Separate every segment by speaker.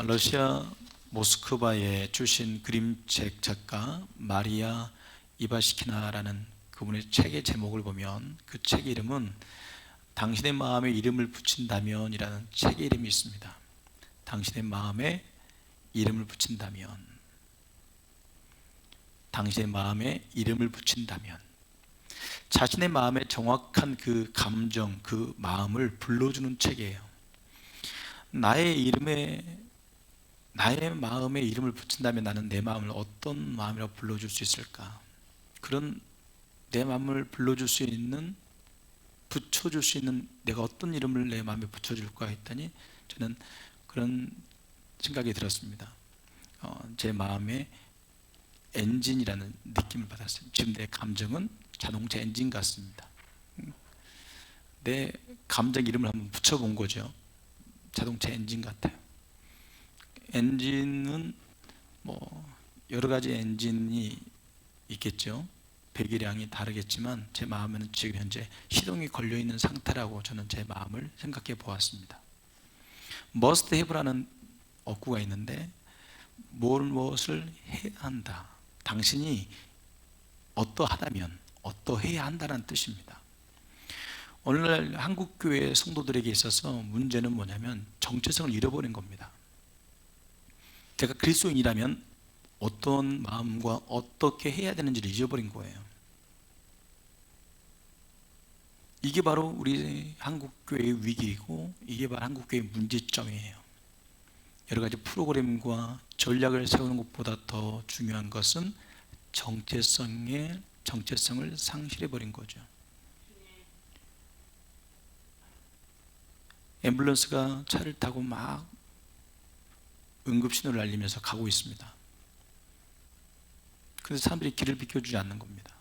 Speaker 1: 러시아 모스크바에 출신 그림책 작가 마리아 이바시키나라는 그분의 책의 제목을 보면 그 책의 이름은 당신의 마음에 이름을 붙인다면 이라는 책의 이름이 있습니다. 당신의 마음에 이름을 붙인다면, 당신의 마음에 이름을 붙인다면, 자신의 마음에 정확한 그 감정, 그 마음을 불러주는 책이에요. 나의 마음에 이름을 붙인다면 나는 내 마음을 어떤 마음이라고 불러줄 수 있을까? 그런 내 마음을 불러줄 수 있는, 붙여줄 수 있는 내가 어떤 이름을 내 마음에 붙여줄까 했더니 저는 그런 생각이 들었습니다. 제 마음에 엔진이라는 느낌을 받았어요. 지금 내 감정은 자동차 엔진 같습니다. 내 감정 이름을 한번 붙여본 거죠. 자동차 엔진 같아요. 엔진은 여러 가지 엔진이 있겠죠. 배기량이 다르겠지만 제 마음에는 지금 현재 시동이 걸려 있는 상태라고 저는 제 마음을 생각해 보았습니다. must have라는 어구가 있는데 무엇을 해야 한다. 당신이 어떠하다면 어떠해야 한다는 뜻입니다. 오늘날 한국교회 성도들에게 있어서 문제는 뭐냐면 정체성을 잃어버린 겁니다. 제가 그리스도인이라면 어떤 마음과 어떻게 해야 되는지를 잊어버린 거예요. 이게 바로 우리 한국교회의 위기이고 이게 바로 한국교회의 문제점이에요. 여러 가지 프로그램과 전략을 세우는 것보다 더 중요한 것은 정체성을 상실해버린 거죠. 앰뷸런스가 차를 타고 막 응급신호를 알리면서 가고 있습니다. 그래서 사람들이 길을 비켜주지 않는 겁니다.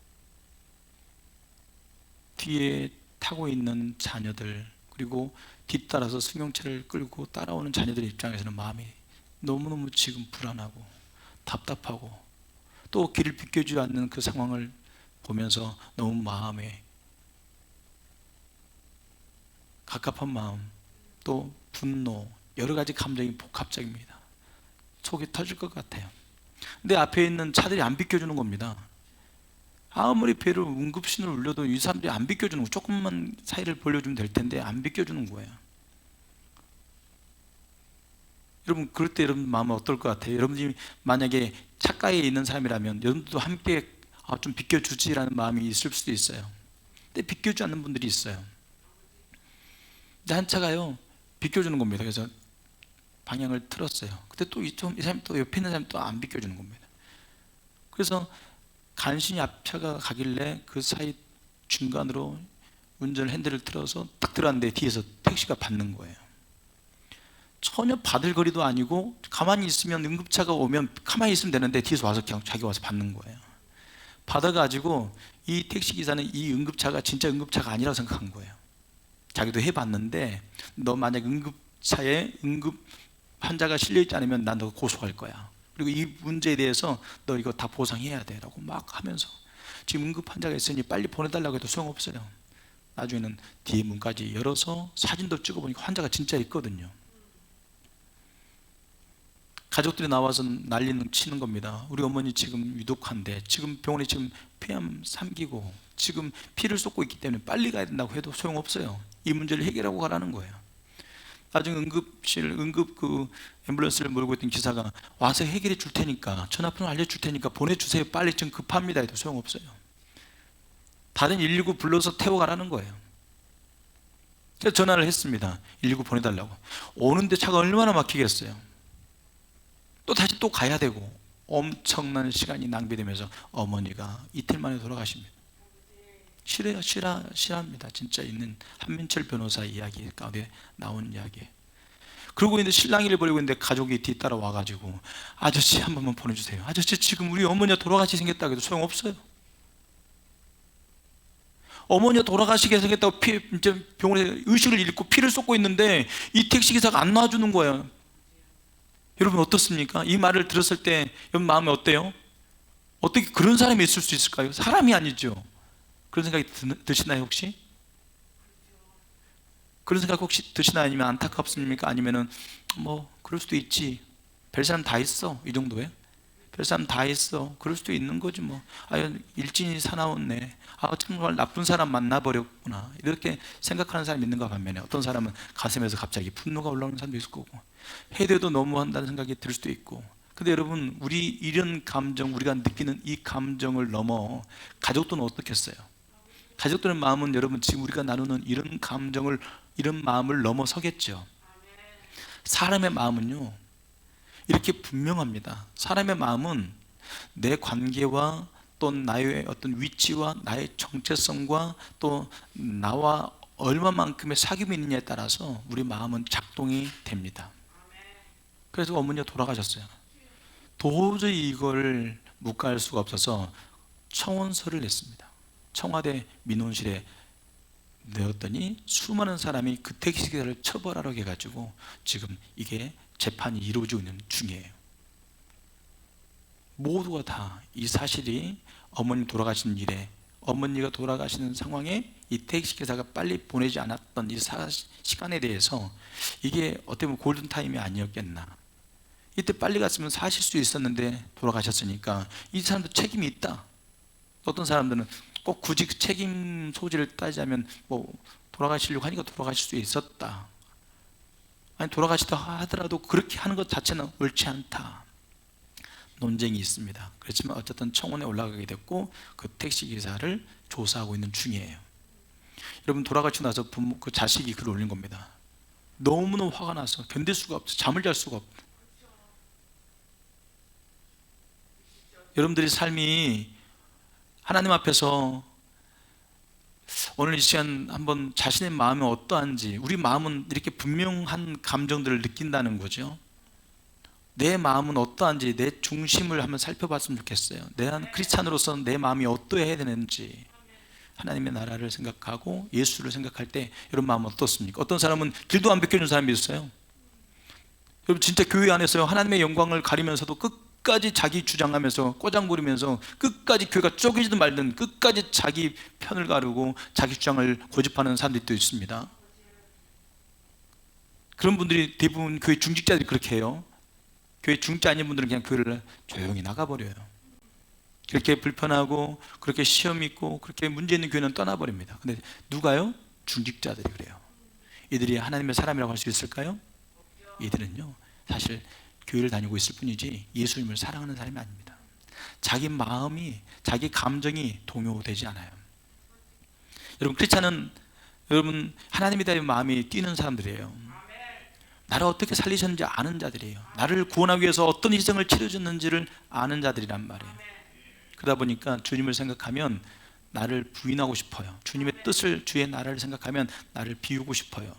Speaker 1: 뒤에 타고 있는 자녀들, 그리고 뒤따라서 승용차를 끌고 따라오는 자녀들 입장에서는 마음이 너무너무 지금 불안하고 답답하고, 또 길을 비켜주지 않는 그 상황을 보면서 너무 마음에 갑갑한 마음, 또 분노, 여러 가지 감정이 복합적입니다. 속이 터질 것 같아요. 근데 앞에 있는 차들이 안 비켜주는 겁니다. 아무리 배를 응급신호를 울려도 이 사람들이 안 비켜주는 거예요. 조금만 사이를 벌려주면 될 텐데 안 비켜주는 거예요. 여러분, 그럴 때 여러분 마음은 어떨 것 같아요? 여러분이 만약에 차가에 있는 사람이라면 여러분도 함께 좀 비켜주지라는 마음이 있을 수도 있어요. 근데 비켜주지 않는 분들이 있어요. 근데 한 차가요 비켜주는 겁니다. 그래서 방향을 틀었어요. 근데 또 이 사람이 또 옆에 있는 사람이 또 안 비켜주는 겁니다. 그래서 간신히 앞차가 가길래 그 사이 중간으로 운전 핸들을 틀어서 딱 들어갔는데 뒤에서 택시가 받는 거예요. 전혀 받을 거리도 아니고, 가만히 있으면 응급차가 오면 가만히 있으면 되는데 뒤에서 와서 그냥 자기 와서 받는 거예요. 받아가지고 이 택시기사는 이 응급차가 진짜 응급차가 아니라고 생각한 거예요. 자기도 해봤는데 너 만약 응급차에 응급 환자가 실려있지 않으면 난 너 고소할 거야. 그리고 이 문제에 대해서 너 이거 다 보상해야 돼 라고 막 하면서, 지금 응급 환자가 있으니 빨리 보내달라고 해도 소용없어요. 나중에는 뒤에 문까지 열어서 사진도 찍어보니까 환자가 진짜 있거든요. 가족들이 나와서 난리는 치는 겁니다. 우리 어머니 지금 위독한데, 지금 병원에 지금 폐암 3기고 지금 피를 쏟고 있기 때문에 빨리 가야 된다고 해도 소용없어요. 이 문제를 해결하고 가라는 거예요. 나중에 응급 그 앰뷸런스를 몰고 있던 기사가 와서 해결해 줄 테니까, 전화번호 알려줄 테니까 보내주세요, 빨리 지금 급합니다 해도 소용없어요. 다른 119 불러서 태워가라는 거예요. 그래서 전화를 했습니다. 119 보내달라고. 오는데 차가 얼마나 막히겠어요. 또 다시 또 가야 되고 엄청난 시간이 낭비되면서 어머니가 이틀 만에 돌아가십니다. 실합니다. 진짜 있는 한민철 변호사 이야기 가운데 나온 이야기. 그러고 있는데 신랑이를 버리고 있는데 가족이 뒤따라 와가지고 아저씨 한 번만 보내주세요. 아저씨 지금 우리 어머니가 돌아가시게 생겼다고 해도 소용없어요. 어머니가 돌아가시게 생겼다고 이제 병원에 의식을 잃고 피를 쏟고 있는데 이 택시기사가 안 놔주는 거예요. 여러분 어떻습니까? 이 말을 들었을 때 여러분 마음이 어때요? 어떻게 그런 사람이 있을 수 있을까요? 사람이 아니죠. 그런 생각이 드시나요 혹시? 그런 생각 혹시 드시나요? 아니면 안타깝습니까? 아니면은 그럴 수도 있지. 별 사람 다 있어. 이 정도에. 별 사람 다 있어. 그럴 수도 있는 거지 뭐. 일진이 사나웠네. 정말 나쁜 사람 만나버렸구나. 이렇게 생각하는 사람이 있는가 반면에 어떤 사람은 가슴에서 갑자기 분노가 올라오는 사람도 있을 거고, 해대도 너무한다는 생각이 들 수도 있고. 근데 여러분, 우리 이런 감정, 우리가 느끼는 이 감정을 넘어 가족들은 어떻겠어요? 가족들의 마음은 여러분 지금 우리가 나누는 이런 감정을, 이런 마음을 넘어서겠죠. 사람의 마음은요 이렇게 분명합니다. 사람의 마음은 내 관계와 또 나의 어떤 위치와 나의 정체성과 또 나와 얼마만큼의 사귐이 있느냐에 따라서 우리 마음은 작동이 됩니다. 그래서 어머니가 돌아가셨어요. 도저히 이걸 묵과할 수가 없어서 청원서를 냈습니다. 청와대 민원실에 내었더니 수많은 사람이 그 택시기사를 처벌하라고 해가지고 지금 이게 재판이 이루어지고 있는 중이에요. 모두가 다 이 사실이 어머님 돌아가신 일에, 어머니가 돌아가시는 상황에 이 택시기사가 빨리 보내지 않았던 이 시간에 대해서 이게 어떻게 보면 골든타임이 아니었겠나. 이때 빨리 갔으면 사실 수 있었는데 돌아가셨으니까 이 사람도 책임이 있다. 어떤 사람들은 꼭 굳이 그 책임 소지를 따지자면 뭐 돌아가시려고 하니까 돌아가실 수 있었다. 아니 돌아가시다 하더라도 그렇게 하는 것 자체는 옳지 않다. 논쟁이 있습니다. 그렇지만 어쨌든 청원에 올라가게 됐고 그 택시기사를 조사하고 있는 중이에요. 여러분 돌아가시고 나서 부모, 그 자식이 글을 올린 겁니다. 너무너무 화가 나서 견딜 수가 없어. 잠을 잘 수가 없다. 여러분들의 삶이 하나님 앞에서 오늘 이 시간 한번 자신의 마음이 어떠한지, 우리 마음은 이렇게 분명한 감정들을 느낀다는 거죠. 내 마음은 어떠한지 내 중심을 한번 살펴봤으면 좋겠어요. 내가 크리스찬으로서 내 마음이 어떠해야 되는지, 하나님의 나라를 생각하고 예수를 생각할 때 여러분 마음은 어떻습니까? 어떤 사람은 길도 안 비켜준 사람이 있어요. 여러분 진짜 교회 안에서요 하나님의 영광을 가리면서도 끝까지 자기 주장하면서 꼬장부리면서 끝까지 교회가 쪼개지든 말든 끝까지 자기 편을 가르고 자기 주장을 고집하는 사람들도 있습니다. 그런 분들이 대부분 교회 중직자들이 그렇게 해요. 교회 중직자 아닌 분들은 그냥 교회를 조용히 나가버려요. 그렇게 불편하고 그렇게 시험 있고 그렇게 문제 있는 교회는 떠나버립니다. 근데 누가요? 중직자들이 그래요. 이들이 하나님의 사람이라고 할 수 있을까요? 이들은요 사실 교회를 다니고 있을 뿐이지 예수님을 사랑하는 사람이 아닙니다. 자기 마음이, 자기 감정이 동요되지 않아요. 여러분 크리스찬은 여러분 하나님에 대한 마음이 뛰는 사람들이에요. 나를 어떻게 살리셨는지 아는 자들이에요. 나를 구원하기 위해서 어떤 희생을 치러줬는지를 아는 자들이란 말이에요. 그러다 보니까 주님을 생각하면 나를 부인하고 싶어요. 주님의 뜻을, 주의 나라를 생각하면 나를 비우고 싶어요.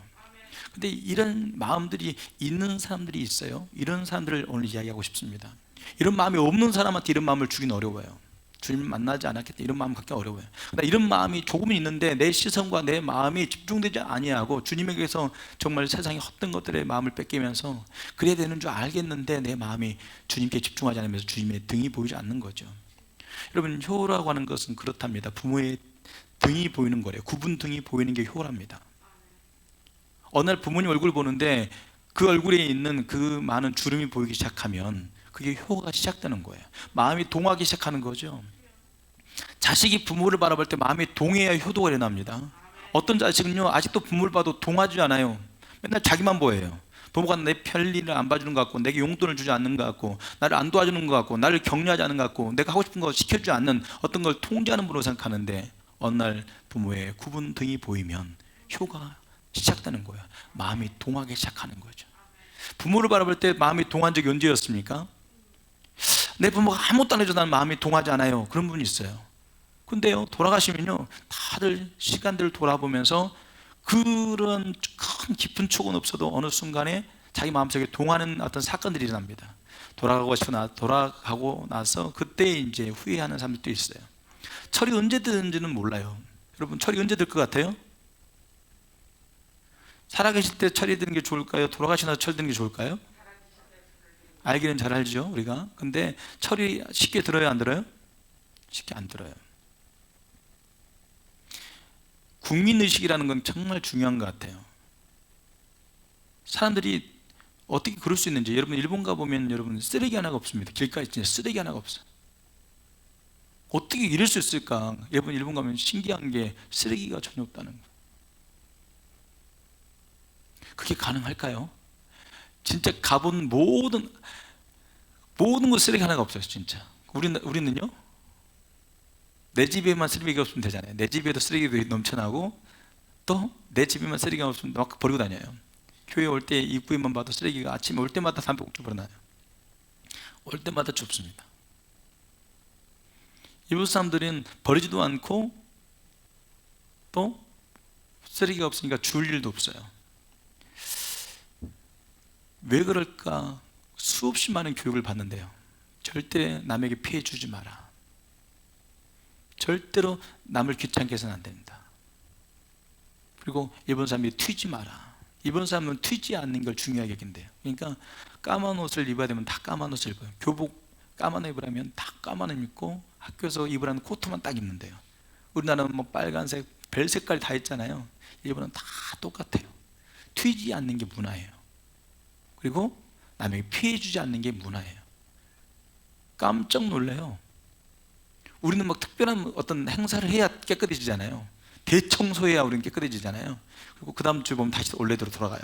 Speaker 1: 근데 이런 마음들이 있는 사람들이 있어요. 이런 사람들을 오늘 이야기하고 싶습니다. 이런 마음이 없는 사람한테 이런 마음을 주기는 어려워요. 주님을 만나지 않았기 때문에 이런 마음 갖기 어려워요. 그러나 이런 마음이 조금은 있는데 내 시선과 내 마음이 집중되지 아니하고 주님에게서 정말 세상의 헛된 것들의 마음을 뺏기면서 그래야 되는 줄 알겠는데 내 마음이 주님께 집중하지 않으면서 주님의 등이 보이지 않는 거죠. 여러분 효라고 하는 것은 그렇답니다. 부모의 등이 보이는 거래요. 구분 등이 보이는 게 효랍니다. 어느 날 부모님 얼굴 보는데 그 얼굴에 있는 그 많은 주름이 보이기 시작하면 그게 효가 시작되는 거예요. 마음이 동하기 시작하는 거죠. 자식이 부모를 바라볼 때 마음이 동해야 효도가 일어납니다. 어떤 자식은요 아직도 부모를 봐도 동하지 않아요. 맨날 자기만 보여요. 부모가 내 편리를 안 봐주는 것 같고, 내게 용돈을 주지 않는 것 같고, 나를 안 도와주는 것 같고, 나를 격려하지 않는 것 같고, 내가 하고 싶은 거 시켜주지 않는 어떤 걸 통제하는 분으로 생각하는데 어느 날 부모의 구분 등이 보이면 효가 시작되는 거예요. 마음이 동하기 시작하는 거죠. 부모를 바라볼 때 마음이 동한 적이 언제였습니까? 내 부모가 아무것도 안 해줘도 나는 마음이 동하지 않아요. 그런 분이 있어요. 근데요 돌아가시면요 다들 시간들을 돌아보면서 그런 큰 깊은 촉은 없어도 어느 순간에 자기 마음속에 동하는 어떤 사건들이 일어납니다. 돌아가고 나서 그때 이제 후회하는 사람들도 있어요. 철이 언제 드는지는 몰라요. 여러분 철이 언제 들 것 같아요? 살아계실 때 철이 드는 게 좋을까요? 돌아가시고 나서 철 드는 게 좋을까요? 알기는 잘 알죠 우리가. 근데 철이 쉽게 들어요 안 들어요? 쉽게 안 들어요. 국민의식이라는 건 정말 중요한 것 같아요. 사람들이 어떻게 그럴 수 있는지. 여러분 일본 가보면 여러분 쓰레기 하나가 없습니다. 길가에 진짜 쓰레기 하나가 없어요. 어떻게 이럴 수 있을까? 여러분 일본 가면 신기한 게 쓰레기가 전혀 없다는 거예요. 그게 가능할까요? 진짜 가본 모든 곳 쓰레기 하나가 없어요. 진짜 우리는요, 내 집에만 쓰레기가 없으면 되잖아요. 내 집에도 쓰레기들이 넘쳐나고 또 내 집에만 쓰레기가 없으면 막 버리고 다녀요. 교회 올 때 입구에만 봐도 쓰레기가, 아침에 올 때마다 담배꽁초 버려놔요. 올 때마다 줍습니다. 일본 사람들은 버리지도 않고 또 쓰레기가 없으니까 줄 일도 없어요. 왜 그럴까? 수없이 많은 교육을 받는데요, 절대 남에게 피해 주지 마라, 절대로 남을 귀찮게 해서는 안 됩니다. 그리고 일본 사람이 튀지 마라. 일본 사람은 튀지 않는 걸 중요하게 여긴대요. 그러니까 까만 옷을 입어야 되면 다 까만 옷을 입어요. 교복 까만 옷 입으라면 다 까만 옷 입고, 학교에서 입으라는 코트만 딱 입는데요. 우리나라는 뭐 빨간색, 별 색깔 다 있잖아요. 일본은 다 똑같아요. 튀지 않는 게 문화예요. 그리고 남에게 피해 주지 않는 게 문화예요. 깜짝 놀래요. 우리는 막 특별한 어떤 행사를 해야 깨끗해지잖아요. 대청소해야 우리는 깨끗해지잖아요. 그리고 그 다음 주에 보면 다시 원래대로 돌아가요.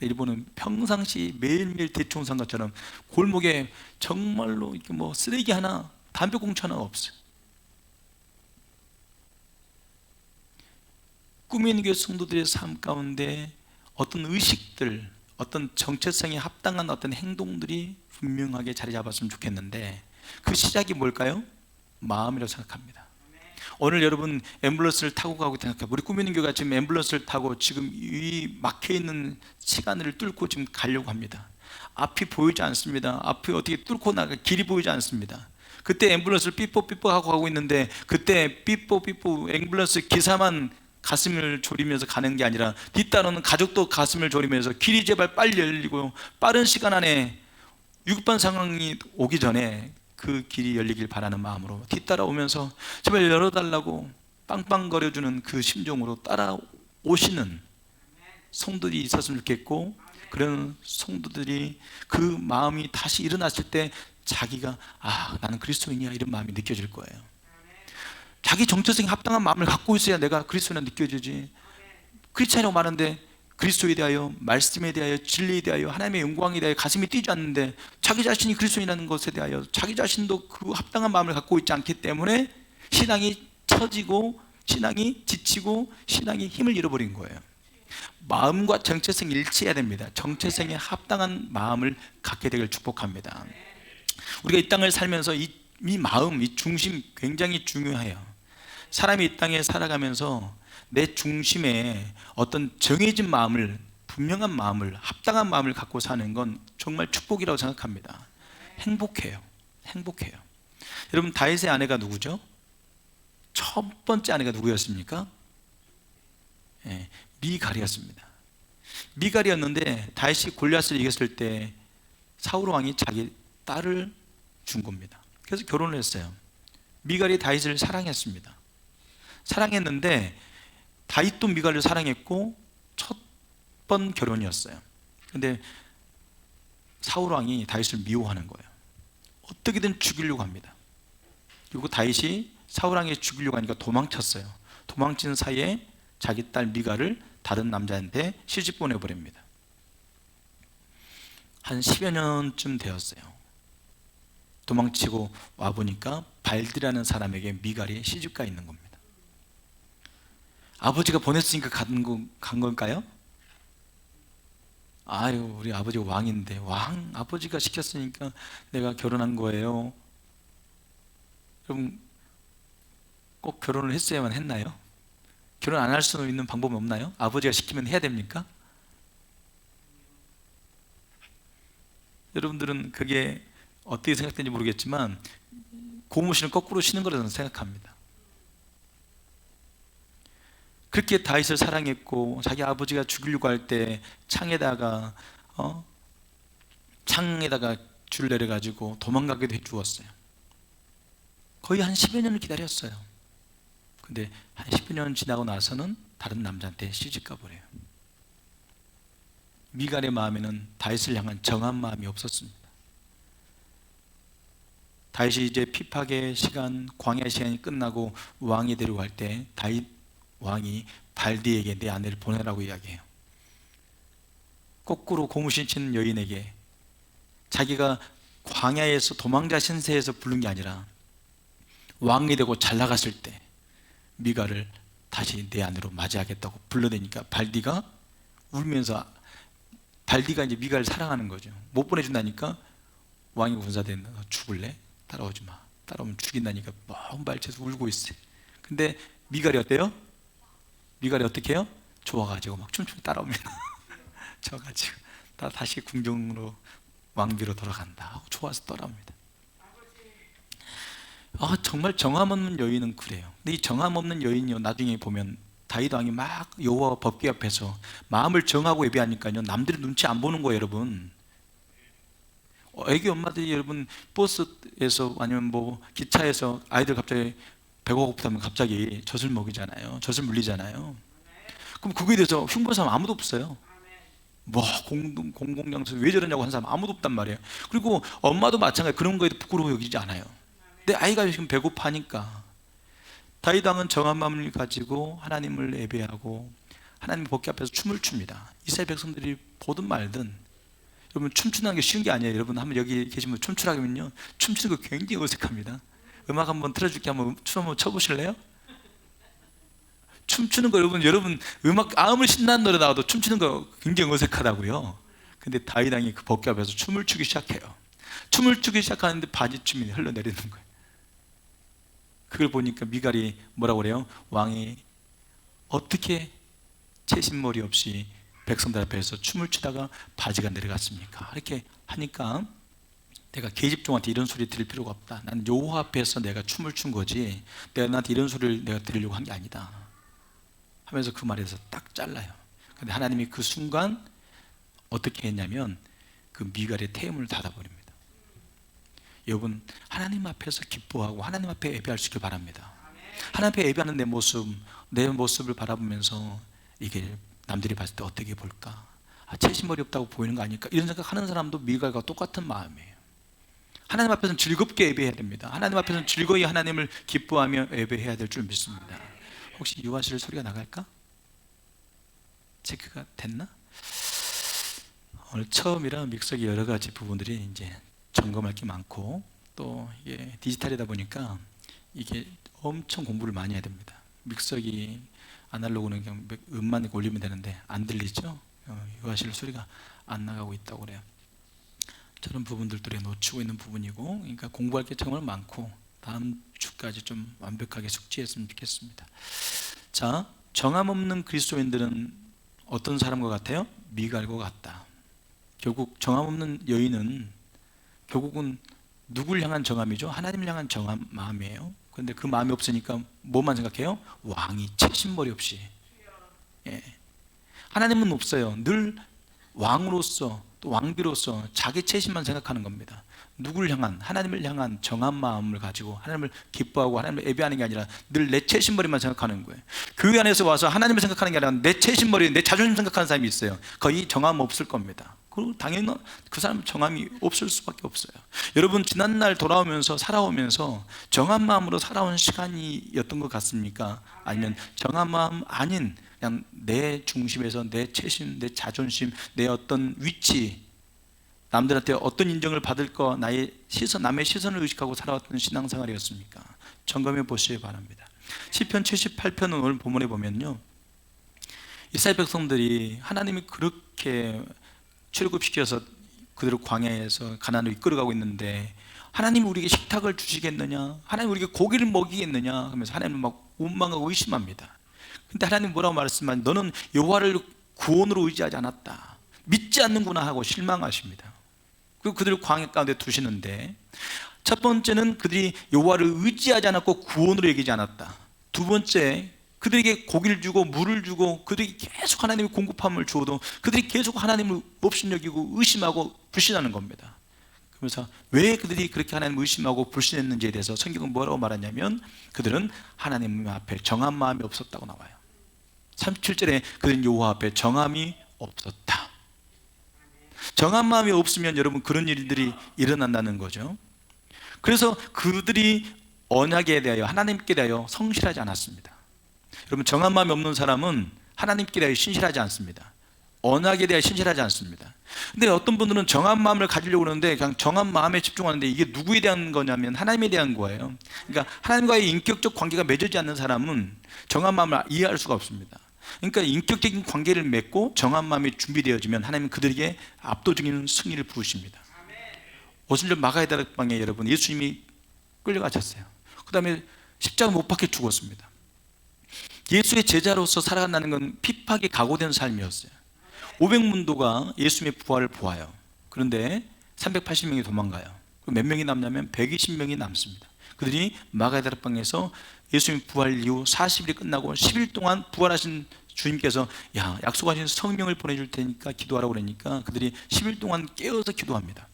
Speaker 1: 일본은 평상시 매일매일 대청소한 것처럼 골목에 정말로 이렇게 뭐 쓰레기 하나, 담배꽁초 하나 없어요. 꿈이 있는 교회 성도들의 삶 가운데 어떤 의식들, 어떤 정체성에 합당한 어떤 행동들이 분명하게 자리 잡았으면 좋겠는데, 그 시작이 뭘까요? 마음이라고 생각합니다. 오늘 여러분 앰뷸런스를 타고 가고 생각해요. 우리 꿈이 있는 교회가 지금 앰뷸런스를 타고 지금 이 막혀있는 시간을 뚫고 지금 가려고 합니다. 앞이 보이지 않습니다. 앞이 어떻게 뚫고 나가, 길이 보이지 않습니다. 그때 앰뷸런스를 삐뽀삐뽀 하고 가고 있는데, 그때 삐뽀삐뽀 앰뷸런스 기사만 가슴을 졸이면서 가는 게 아니라 뒤따르는 가족도 가슴을 졸이면서 길이 제발 빨리 열리고 빠른 시간 안에 위급한 상황이 오기 전에 그 길이 열리길 바라는 마음으로 뒤따라오면서 제발 열어달라고 빵빵거려주는 그 심정으로 따라오시는 성도들이 있었으면 좋겠고, 그런 성도들이 그 마음이 다시 일어났을 때 자기가 나는 그리스도인이야, 이런 마음이 느껴질 거예요. 자기 정체성에 합당한 마음을 갖고 있어야 내가 그리스도인이 느껴지지. 크리스찬이라고 말하는데 그리스도에 대하여, 말씀에 대하여, 진리에 대하여, 하나님의 영광에 대하여 가슴이 뛰지 않는데, 자기 자신이 그리스도인이라는 것에 대하여 자기 자신도 그 합당한 마음을 갖고 있지 않기 때문에 신앙이 처지고, 신앙이 지치고, 신앙이 힘을 잃어버린 거예요. 마음과 정체성이 일치해야 됩니다. 정체성에 합당한 마음을 갖게 되길 축복합니다. 우리가 이 땅을 살면서 이 마음, 이 중심 굉장히 중요해요. 사람이 이 땅에 살아가면서 내 중심에 어떤 정해진 마음을, 분명한 마음을, 합당한 마음을 갖고 사는 건 정말 축복이라고 생각합니다. 행복해요. 여러분 다윗의 아내가 누구죠? 첫 번째 아내가 누구였습니까? 미갈이었습니다. 미갈이었는데 다윗이 골리앗을 이겼을 때 사울 왕이 자기 딸을 준 겁니다. 그래서 결혼을 했어요. 미갈이 다윗을 사랑했습니다. 사랑했는데 다윗도 미갈을 사랑했고 첫 번 결혼이었어요. 근데 사울 왕이 다윗을 미워하는 거예요. 어떻게든 죽이려고 합니다. 그리고 다윗이 사울 왕이 죽이려고 하니까 도망쳤어요. 도망친 사이에 자기 딸 미갈을 다른 남자한테 시집 보내버립니다. 한 10여 년쯤 되었어요. 도망치고 와보니까 발디라는 사람에게 미갈이 시집가 있는 겁니다. 아버지가 보냈으니까 간 걸까요? 우리 아버지가 왕인데, 아버지가 시켰으니까 내가 결혼한 거예요. 그럼 꼭 결혼을 했어야만 했나요? 결혼 안 할 수 있는 방법이 없나요? 아버지가 시키면 해야 됩니까? 여러분들은 그게 어떻게 생각되는지 모르겠지만 고무신을 거꾸로 신는 거라고 저는 생각합니다. 그렇게 다윗을 사랑했고, 자기 아버지가 죽이려고 할 때 창에다가 줄을 내려가지고 도망가게도 해주었어요. 거의 한 10여 년을 기다렸어요. 근데 한 10여 년 지나고 나서는 다른 남자한테 시집 가버려요. 미갈의 마음에는 다윗을 향한 정한 마음이 없었습니다. 다윗이 이제 피파의 시간, 광야의 시간이 끝나고 왕이 데려갈 때 다윗 왕이 발디에게 내 아내를 보내라고 이야기해요. 거꾸로 고무신 치는 여인에게 자기가 광야에서 도망자 신세에서 부른 게 아니라 왕이 되고 잘 나갔을 때 미갈을 다시 내 아내로 맞이하겠다고 불러대니까 발디가 울면서, 발디가 이제 미갈을 사랑하는 거죠. 못 보내준다니까 왕이 군사된, 너 죽을래? 따라오지 마. 따라오면 죽인다니까 먼 발치에서 울고 있어요. 근데 미갈이 어때요? 미갈이 어떻게 해요? 좋아가지고 막 춤추고 따라옵니다. 좋아가지고 다시 궁정으로, 왕비로 돌아간다 하고 좋아서 따라옵니다. 정말 정함 없는 여인은 그래요. 근데 이 정함 없는 여인이요, 나중에 보면 다윗 왕이 막 여호와 법궤 앞에서 마음을 정하고 예배하니까요, 남들이 눈치 안 보는 거예요, 여러분. 애기 엄마들이 여러분 버스에서 아니면 뭐 기차에서 아이들 갑자기 배가 고프다면 갑자기 젖을 먹이잖아요. 젖을 물리잖아요. 그럼 그거에 대해서 흉보는 사람 아무도 없어요. 뭐 공공장소 왜 저러냐고 하는 사람 아무도 없단 말이에요. 그리고 엄마도 마찬가지, 그런 거에 부끄러워 여기지 않아요. 내 아이가 지금 배고파니까. 다윗 왕은 정한 마음을 가지고 하나님을 예배하고 하나님 법궤 앞에서 춤을 춥니다. 이스라엘 백성들이 보든 말든, 여러분 춤추는 게 쉬운 게 아니에요. 여러분 한번 여기 계시면 춤추라고 하면요, 춤추는 거 굉장히 어색합니다. 음악 한번 틀어줄게. 한번 춤 한번 춰보실래요? 춤추는 거 여러분 음악 아무리 신나는 노래 나와도 춤추는 거 굉장히 어색하다고요. 근데 다윗 왕이 그 법궤 앞에서 춤을 추기 시작해요. 춤을 추기 시작하는데 바지춤이 흘러내리는 거예요. 그걸 보니까 미갈이 뭐라고 그래요? 왕이 어떻게 채신머리 없이 백성들 앞에서 춤을 추다가 바지가 내려갔습니까? 이렇게 하니까 내가 계집종한테 이런 소리 들을 필요가 없다. 나는 여호와 앞에서 내가 춤을 춘 거지 내가 나한테 이런 소리를 내가 들으려고 한 게 아니다 하면서 그 말에서 딱 잘라요. 근데 하나님이 그 순간 어떻게 했냐면 그 미갈의 태음을 닫아버립니다. 여러분 하나님 앞에서 기뻐하고 하나님 앞에 예배할 수 있길 바랍니다. 하나님 앞에 예배하는 내 모습을 바라보면서 이게 남들이 봤을 때 어떻게 볼까? 채신머리 없다고 보이는 거 아닐까? 이런 생각하는 사람도 미갈과 똑같은 마음이에요. 하나님 앞에서는 즐겁게 예배해야 됩니다. 하나님 앞에서는 즐거이 하나님을 기뻐하며 예배해야 될 줄 믿습니다. 혹시 유아실 소리가 나갈까? 체크가 됐나? 오늘 처음이라 믹서기 여러 가지 부분들이 이제 점검할 게 많고, 또 이게 디지털이다 보니까 이게 엄청 공부를 많이 해야 됩니다. 믹서기 아날로그는 그냥 음만 올리면 되는데 안 들리죠? 유아실 소리가 안 나가고 있다고 그래요. 저런 부분들도 놓치고 있는 부분이고, 그러니까 공부할 게 정말 많고 다음 주까지 좀 완벽하게 숙지했으면 좋겠습니다. 자, 정함 없는 그리스도인들은 어떤 사람과 같아요? 미갈과 같다. 결국 정함 없는 여인은 결국은 누굴 향한 정함이죠? 하나님을 향한 정함 마음이에요. 그런데 그 마음이 없으니까 뭐만 생각해요? 왕이 채신머리 없이. 예. 하나님은 없어요. 늘 왕으로서 또 왕비로서 자기 채신만 생각하는 겁니다. 누굴 향한, 하나님을 향한 정한 마음을 가지고 하나님을 기뻐하고 하나님을 예배하는 게 아니라 늘 내 채신머리만 생각하는 거예요. 교회 안에서 와서 하나님을 생각하는 게 아니라 내 채신머리, 내 자존심 생각하는 사람이 있어요. 거의 정함 없을 겁니다. 그리고 당연히 그 사람은 정함이 없을 수밖에 없어요. 여러분 지난날 돌아오면서 살아오면서 정한 마음으로 살아온 시간이었던 것 같습니까? 아니면 정한 마음 아닌 그냥 내 중심에서 내 채심, 내 자존심, 내 어떤 위치, 남들한테 어떤 인정을 받을 거, 나의 시선, 남의 시선을 의식하고 살아왔던 신앙생활이었습니까? 점검해 보시기 바랍니다. 시편 78편은 오늘 본문에 보면요, 이스라엘 백성들이 하나님이 그렇게 출애굽시켜서 그대로 광야에서 가나안으로 이끌어가고 있는데 하나님이 우리에게 식탁을 주시겠느냐, 하나님이 우리에게 고기를 먹이겠느냐 하면서 하나님을 막 원망하고 의심합니다. 근데 하나님 뭐라고 말씀하시면 너는 여호와를 구원으로 의지하지 않았다, 믿지 않는구나 하고 실망하십니다. 그리고 그들을 광야 가운데 두시는데, 첫 번째는 그들이 여호와를 의지하지 않았고 구원으로 여기지 않았다. 두 번째, 그들에게 고기를 주고 물을 주고 그들에게 계속 하나님의 공급함을 주어도 그들이 계속 하나님을 업신여기고 의심하고 불신하는 겁니다. 그래서 왜 그들이 그렇게 하나님을 의심하고 불신했는지에 대해서 성경은 뭐라고 말하냐면 그들은 하나님 앞에 정한 마음이 없었다고 나와요. 37절에 그들은 여호와 앞에 정함이 없었다. 정한 마음이 없으면 여러분 그런 일들이 일어난다는 거죠. 그래서 그들이 언약에 대하여, 하나님께 대하여 성실하지 않았습니다. 여러분, 정한 마음이 없는 사람은 하나님께 대하여 신실하지 않습니다. 언약에 대하여 신실하지 않습니다. 근데 어떤 분들은 정한 마음을 가지려고 그러는데 그냥 정한 마음에 집중하는데, 이게 누구에 대한 거냐면 하나님에 대한 거예요. 그러니까 하나님과의 인격적 관계가 맺어지지 않는 사람은 정한 마음을 이해할 수가 없습니다. 그러니까 인격적인 관계를 맺고 정한 마음이 준비되어지면 하나님은 그들에게 압도적인 승리를 부르십니다. 오순절 마가의 다락방에 여러분, 예수님이 끌려가셨어요. 그 다음에 십자가 못 박혀 죽었습니다. 예수의 제자로서 살아간다는 건 핍박이 각오된 삶이었어요. 500문도가 예수님의 부활을 보아요. 그런데 380명이 도망가요. 몇 명이 남냐면 120명이 남습니다. 그들이 마가의 다락방에서 예수님 부활 이후 40일이 끝나고 10일 동안 부활하신 주님께서 약속하신 성령을 보내줄 테니까 기도하라고 그러니까 그들이 10일 동안 깨어서 기도합니다.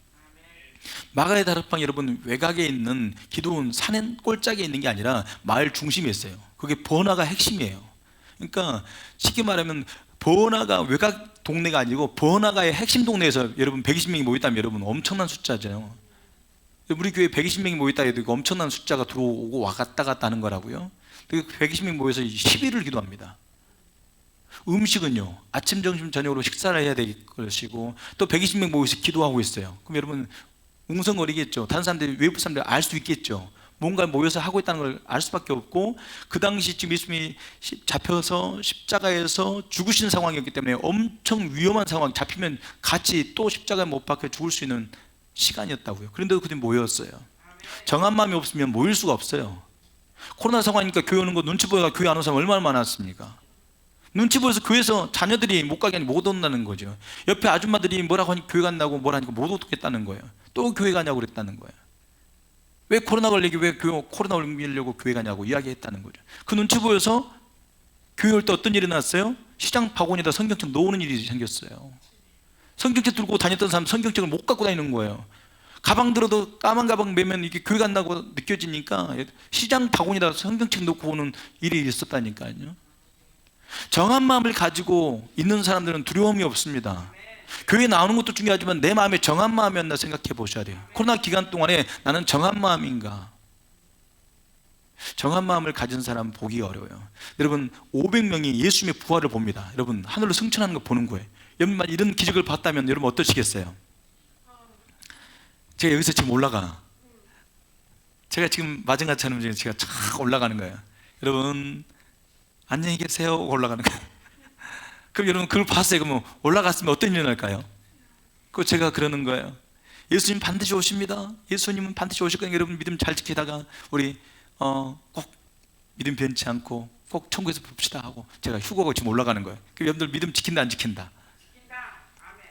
Speaker 1: 마가의 다락방, 여러분, 외곽에 있는 기도원 산의 꼴짝에 있는 게 아니라 마을 중심에 있어요. 그게 번화가 핵심이에요. 그러니까 쉽게 말하면 번화가 외곽 동네가 아니고 번화가의 핵심 동네에서 여러분 120명이 모였다면 여러분 엄청난 숫자죠. 우리 교회에 120명이 모였다 해도 엄청난 숫자가 들어오고 왔다 갔다 하는 거라고요. 120명이 모여서 10일을 기도합니다. 음식은요, 아침, 점심, 저녁으로 식사를 해야 될 것이고, 또 120명 모여서 기도하고 있어요. 그럼 여러분 웅성거리겠죠. 다른 사람들이, 외부 사람들이 알 수 있겠죠. 뭔가 모여서 하고 있다는 걸 알 수밖에 없고, 그 당시 지금 예수님이 잡혀서 십자가에서 죽으신 상황이었기 때문에 엄청 위험한 상황, 잡히면 같이 또 십자가에 못 박혀 죽을 수 있는 시간이었다고요. 그런데도 그들이 모였어요. 정한 마음이 없으면 모일 수가 없어요. 코로나 상황이니까 교회 오는 거 눈치 보여가 교회 안 오는 사람 얼마나 많았습니까? 눈치 보여서 교회에서 자녀들이 못 가게 못 온다는 거죠. 옆에 아줌마들이 뭐라고 하니 교회 간다고 뭐라 하니까 못 오겠다는 거예요. 또 교회 가냐고 그랬다는 거예요. 왜 코로나 걸리기, 왜 코로나 걸리려고 교회 가냐고 이야기했다는 거죠. 그 눈치 보여서 교회 올 때 어떤 일이 났어요? 시장 바구니에다 성경책 놓는 일이 생겼어요. 성경책 들고 다녔던 사람 성경책을 못 갖고 다니는 거예요. 가방 들어도 까만 가방 매면 이게 교회 간다고 느껴지니까 시장 바구니에다 성경책 놓고 오는 일이 있었다니까요. 정한 마음을 가지고 있는 사람들은 두려움이 없습니다. 교회 나오는 것도 중요하지만 내 마음에 정한 마음이었나 생각해 보셔야 돼요. 코로나 기간 동안에 나는 정한 마음인가? 정한 마음을 가진 사람은 보기 어려워요. 여러분, 500명이 예수님의 부활을 봅니다. 여러분, 하늘로 승천하는 거 보는 거예요. 여러분, 이런 기적을 봤다면 여러분 어떠시겠어요? 제가 여기서 지금 올라가, 제가 지금 마징가처럼 제가 쫙 올라가는 거예요. 여러분, 안녕히 계세요 올라가는 거예요. 그럼 여러분 그걸 봤어요. 그러면 올라갔으면 어떤 일이 날까요? 그거 제가 그러는 거예요. 예수님 반드시 오십니다. 예수님은 반드시 오실 거니까 여러분 믿음 잘 지키다가 우리 꼭 믿음 변치 않고 꼭 천국에서 봅시다 하고 제가 휴거가 지금 올라가는 거예요. 그럼 여러분들 믿음 지킨다 안 지킨다?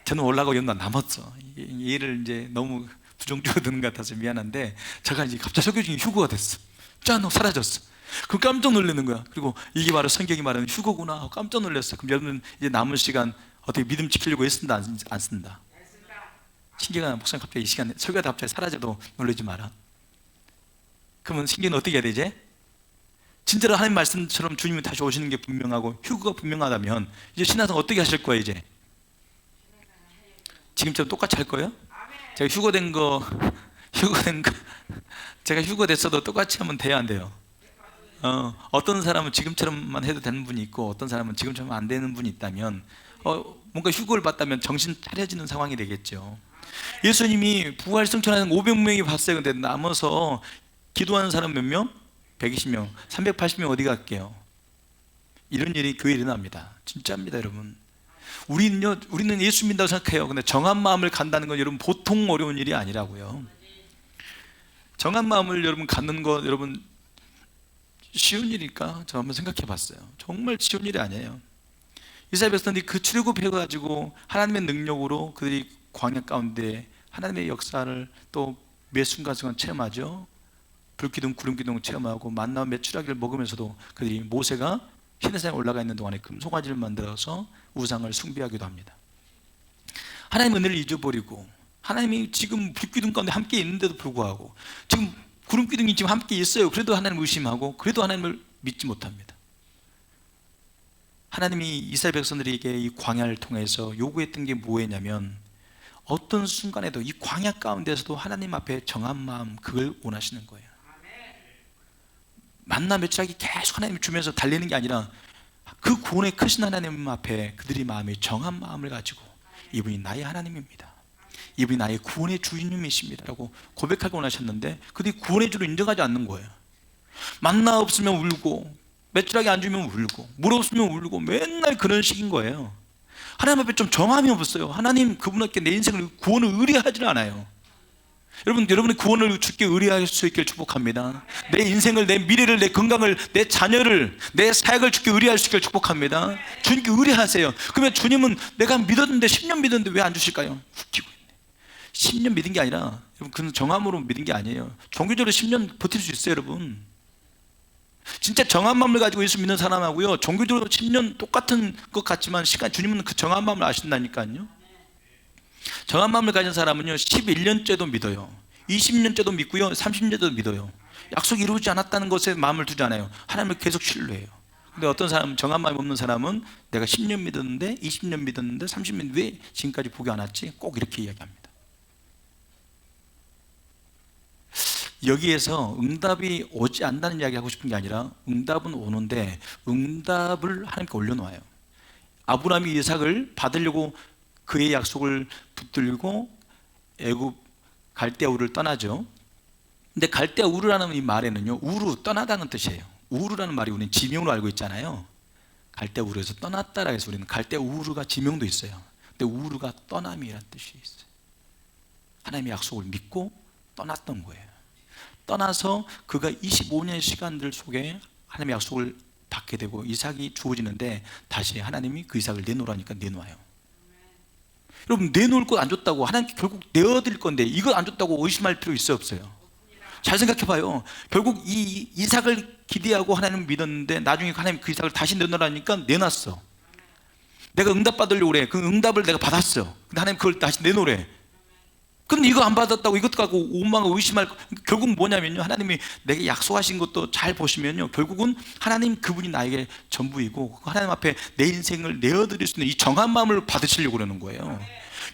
Speaker 1: 저는 올라가고 여러분 남았어. 얘를 이제 너무 부정적으로 드는 것 같아서 미안한데, 제가 이제 갑자기 설교 중에 휴거가 됐어. 짠! 사라졌어. 그럼 깜짝 놀라는 거야. 그리고 이게 바로 성경이 말하는 휴거구나 하고 깜짝 놀랐어요. 그럼 여러분 이제 남은 시간 어떻게 믿음 지키려고 애쓴다 안 쓴다? 신기가 목사님 갑자기 이 시간에 설교가 갑자기 사라져도 놀라지 마라. 그러면 신기는 어떻게 해야 되지? 진짜로 하나님 말씀처럼 주님이 다시 오시는 게 분명하고 휴거가 분명하다면 이제 신앙생 어떻게 하실 거예요? 이제 지금처럼 똑같이 할 거예요? 제가 휴거된 거 제가 휴거됐어도 똑같이 하면 돼야 안 돼요? 어떤 사람은 지금처럼만 해도 되는 분이 있고 어떤 사람은 지금처럼 안 되는 분이 있다면 뭔가 휴거를 받다면 정신 차려지는 상황이 되겠죠. 예수님이 부활 승천하는 500명이 봤어요. 근데 남아서 기도하는 사람 몇 명? 120명 380명 어디 갈게요? 이런 일이 교회에 일어납니다. 진짜입니다 여러분. 우리는 예수 믿는다고 생각해요. 근데 정한 마음을 간다는 건 여러분 보통 어려운 일이 아니라고요. 정한 마음을 여러분 갖는 거 여러분 쉬운 일일까? 저 한번 생각해 봤어요. 정말 쉬운 일이 아니에요. 이스라엘 백성들이 그 출애굽해가지고 하나님의 능력으로 그들이 광야 가운데 하나님의 역사를 또 매 순간순간 체험하죠. 불기둥 구름기둥 체험하고 만나와 메추라기를 먹으면서도 그들이 모세가 시내산에 올라가 있는 동안에 금송아지를 만들어서 우상을 숭배하기도 합니다. 하나님의 은혜를 잊어버리고 하나님이 지금 불기둥 가운데 함께 있는데도 불구하고 지금 구름기둥이 지금 함께 있어요. 그래도 하나님을 의심하고 그래도 하나님을 믿지 못합니다. 하나님이 이스라엘 백성들에게 이 광야를 통해서 요구했던 게 뭐였냐면 어떤 순간에도 이 광야 가운데서도 하나님 앞에 정한 마음, 그걸 원하시는 거예요. 만나 며칠하기 계속 하나님 주면서 달리는 게 아니라 그 구원의 크신 하나님 앞에 그들이 마음에 정한 마음을 가지고 이분이 나의 하나님입니다, 이분이 나의 구원의 주인님이십니다 라고 고백하고 원하셨는데 그들이 구원의 주를 인정하지 않는 거예요. 만나 없으면 울고, 며칠하게 안 주면 울고, 물 없으면 울고, 맨날 그런 식인 거예요. 하나님 앞에 좀 정함이 없어요. 하나님 그분께 내 인생을 구원을 의뢰하지 않아요. 여러분의 구원을 주께 의뢰할 수 있기를 축복합니다. 내 인생을, 내 미래를, 내 건강을, 내 자녀를, 내 사역을 주께 의뢰할 수 있기를 축복합니다. 주님께 의뢰하세요. 그러면 주님은 내가 믿었는데 10년 믿었는데 왜 안 주실까요? 웃기고 있네. 10년 믿은 게 아니라, 여러분, 그는 정함으로 믿은 게 아니에요. 종교적으로 10년 버틸 수 있어요, 여러분. 진짜 정한 마음을 가지고 예수 믿는 사람하고요, 종교적으로 10년 똑같은 것 같지만 주님은 그 정한 마음을 아신다니까요. 정한 마음을 가진 사람은요 11년째도 믿어요, 20년째도 믿고요, 30년째도 믿어요. 약속이 이루어지지 않았다는 것에 마음을 두지 않아요. 하나님을 계속 신뢰해요. 근데 어떤 사람은, 정한 마음이 없는 사람은 내가 10년 믿었는데, 20년 믿었는데, 30년 왜 지금까지 복이 안 왔지? 꼭 이렇게 이야기합니다. 여기에서 응답이 오지 않는다는 이야기 하고 싶은 게 아니라, 응답은 오는데 응답을 하나님께 올려놓아요. 아브라함이 이삭을 받으려고 그의 약속을 붙들고 애굽 갈대아 우르를 떠나죠. 근데 갈대아 우르라는 이 말에는요, 우르, 떠나다는 뜻이에요. 우르라는 말이 우리는 지명으로 알고 있잖아요. 갈대아 우르에서 떠났다라 해서 우리는 갈대아 우르가 지명도 있어요. 근데 우르가 떠남이라는 뜻이 있어요. 하나님의 약속을 믿고 떠났던 거예요. 떠나서 그가 25년의 시간들 속에 하나님의 약속을 받게 되고 이삭이 주어지는데, 다시 하나님이 그 이삭을 내놓으라니까 내놓아요. 여러분, 내놓을 것 안 줬다고 하나님께 결국 내어드릴 건데 이걸 안 줬다고 의심할 필요 있어요, 없어요? 잘 생각해 봐요. 결국 이 이삭을 기대하고 하나님을 믿었는데 나중에 하나님 그 이삭을 다시 내놓으라니까 내놨어. 내가 응답 받으려고 그래. 그 응답을 내가 받았어. 근데 하나님 그걸 다시 내놓으래. 근데 이거 안 받았다고 이것도 갖고 원망하고 의심할, 결국 뭐냐면요, 하나님이 내게 약속하신 것도 잘 보시면요, 결국은 하나님 그분이 나에게 전부이고 하나님 앞에 내 인생을 내어드릴 수 있는 이 정한 마음을 받으시려고 그러는 거예요.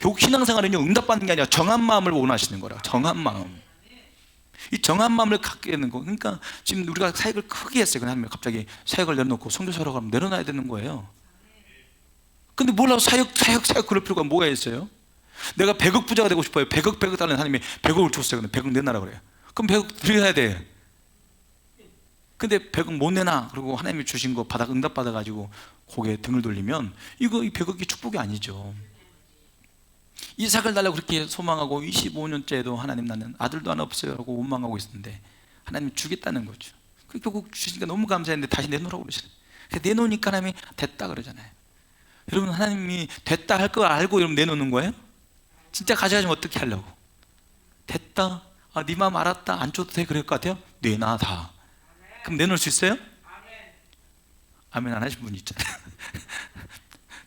Speaker 1: 결국 신앙생활은요, 응답받는 게 아니라 정한 마음을 원하시는 거라. 정한 마음. 이 정한 마음을 갖게 되는 거. 그러니까 지금 우리가 사역을 크게 했어요. 하나님 갑자기 사역을 내려놓고 선교사로 가면 내려놔야 되는 거예요. 근데 뭐라고 사역 그럴 필요가 뭐가 있어요? 내가 100억 부자가 되고 싶어요. 100억 달러 하나님이 100억을 줬어요. 근데 100억 내놔라 그래요. 그럼 100억 드려야 돼. 근데 100억 못 내놔. 그리고 하나님이 주신 거 응답 받아가지고 고개 등을 돌리면 이 100억이 축복이 아니죠. 이삭을 달라고 그렇게 소망하고 25년째도 하나님 나는 아들도 하나 없어요 라고 원망하고 있었는데 하나님 주겠다는 거죠. 결국 주시니까 너무 감사했는데 다시 내놓으라고 그러시잖아요. 내놓으니까 하나님이 됐다 그러잖아요. 여러분, 하나님이 됐다 할 거 알고 여러분 내놓는 거예요? 진짜 가져가시면 어떻게 하려고? 됐다, 네 마음 알았다, 안 줘도 돼, 그럴 것 같아요? 내놔 다. 그럼 내놓을 수 있어요? 아멘 안 하신 분이 있잖아요.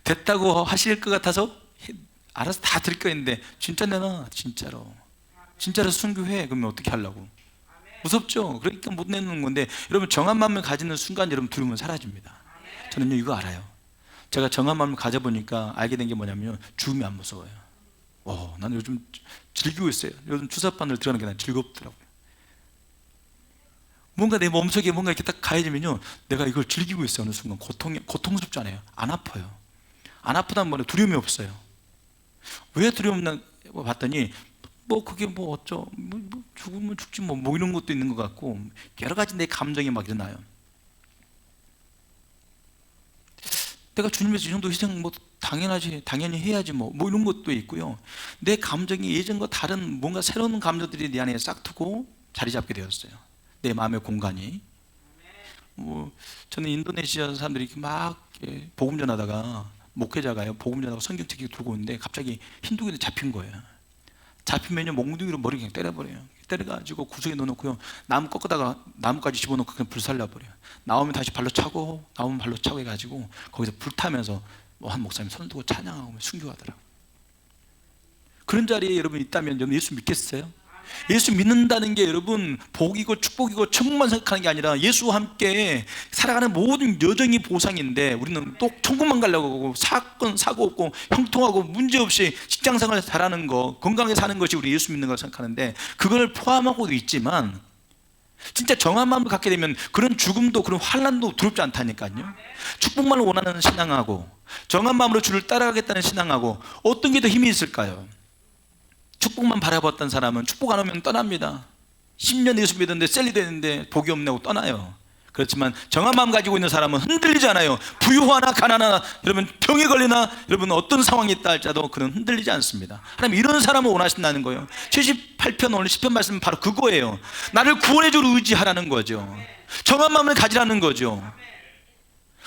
Speaker 1: 됐다고 하실 것 같아서 알아서 다 드릴 거 있는데 진짜 내놔. 진짜로 순교해. 그러면 어떻게 하려고? 무섭죠? 그러니까 못 내놓는 건데, 여러분 정한 마음을 가지는 순간 여러분 두려움은 사라집니다. 저는요 이거 알아요. 제가 정한 마음을 가져보니까 알게 된 게 뭐냐면 죽음이 안 무서워요. 나는 요즘 즐기고 있어요. 요즘 주사바늘 들어가는 게 난 즐겁더라고요. 뭔가 내 몸속에 뭔가 이렇게 딱 가해지면요, 내가 이걸 즐기고 있어요. 어느 순간 고통스럽지 않아요. 안 아파요. 안 아프다는 말에 두려움이 없어요. 왜 두려움 없나 봤더니 그게 죽으면 죽지 뭐 이런 것도 있는 것 같고, 여러 가지 내 감정이 막 일어나요. 내가 주님에서 이 정도 희생 당연히 해야지 뭐 이런 것도 있고요. 내 감정이 예전과 다른 뭔가 새로운 감정들이 내 안에 싹트고 자리 잡게 되었어요. 내 마음의 공간이. 저는 인도네시아 사람들이 막 복음 전하다가, 목회자가요 복음 전하고 성경책 들고 오는데 갑자기 힌두교인데 잡힌 거예요. 잡히면요 몽둥이로 머리 그냥 때려버려요. 때려가지고 구석에 넣어놓고요, 나무 꺾다가 나무까지 집어넣고 그냥 불살라버려요. 나오면 다시 발로 차고, 나오면 발로 차고 해가지고 거기서 불타면서 한 목사님 손 들고 찬양하고 순교하더라고요. 그런 자리에 여러분 있다면 여러분 예수 믿겠어요? 예수 믿는다는 게 여러분 복이고 축복이고 천국만 생각하는 게 아니라 예수와 함께 살아가는 모든 여정이 보상인데, 우리는 또 천국만 가려고 하고 사건 사고 없고 형통하고 문제없이 직장생활 잘하는 거, 건강하게 사는 것이 우리 예수 믿는 걸 생각하는데, 그걸 포함하고도 있지만 진짜 정한 마음을 갖게 되면 그런 죽음도 그런 환난도 두렵지 않다니까요. 축복만 원하는 신앙하고 정한 마음으로 주를 따라가겠다는 신앙하고 어떤 게 더 힘이 있을까요? 축복만 바라봤던 사람은 축복 안 오면 떠납니다. 10년 예수 믿었는데 셀리 되는데 복이 없네 하고 떠나요. 그렇지만 정한 마음 가지고 있는 사람은 흔들리잖아요. 부유하나 가난하나, 여러분 병에 걸리나, 여러분 어떤 상황이 있다 할지라도 그는 흔들리지 않습니다. 하나님 이런 사람을 원하신다는 거예요. 78편 오늘 10편 말씀은 바로 그거예요. 나를 구원해 줄 의지하라는 거죠. 정한 마음을 가지라는 거죠.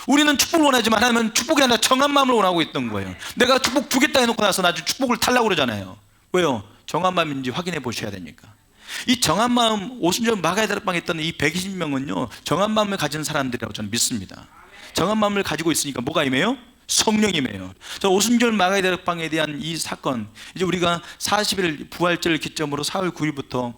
Speaker 1: 우리는 축복을 원하지만 하나님은 축복이 아니라 정한 마음을 원하고 있던 거예요. 내가 축복 주겠다 해놓고 나서 나중에 축복을 달라고 그러잖아요. 왜요? 정한 마음인지 확인해 보셔야 되니까. 이 정한 마음, 오순절 마가의 다락방에 있던 이 120명은요 정한 마음을 가진 사람들이라고 저는 믿습니다. 정한 마음을 가지고 있으니까 뭐가 임해요? 성령이 임해요. 저 오순절 마가의 다락방에 대한 이 사건, 이제 우리가 40일 부활절을 기점으로 4월 9일부터